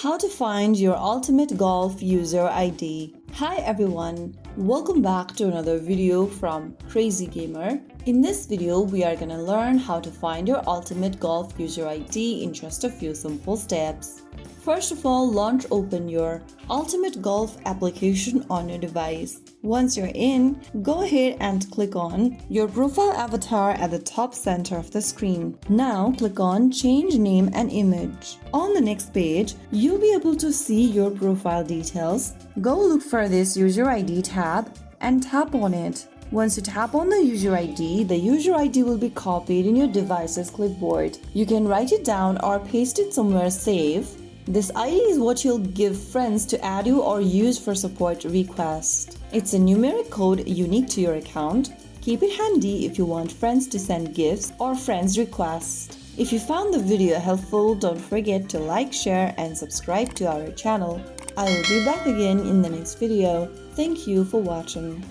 How to find your Ultimate Golf user ID. Hi everyone, welcome back to another video from Crazy Gamer. In this video, we are gonna learn how to find your Ultimate Golf user ID in just a few simple steps. First of all, launch open your Ultimate Golf application on your device. Once you're in, go ahead and click on your profile avatar at the top center of the screen. Now click on Change Name and Image. On the next page, you'll be able to see your profile details. Go look for this User ID tab and tap on it. Once you tap on the user ID will be copied in your device's clipboard. You can write it down or paste it somewhere safe. This ID is what you'll give friends to add you or use for support requests. It's a numeric code unique to your account. Keep it handy if you want friends to send gifts or friends requests. If you found the video helpful, don't forget to like, share, and subscribe to our channel. I will be back again in the next video. Thank you for watching.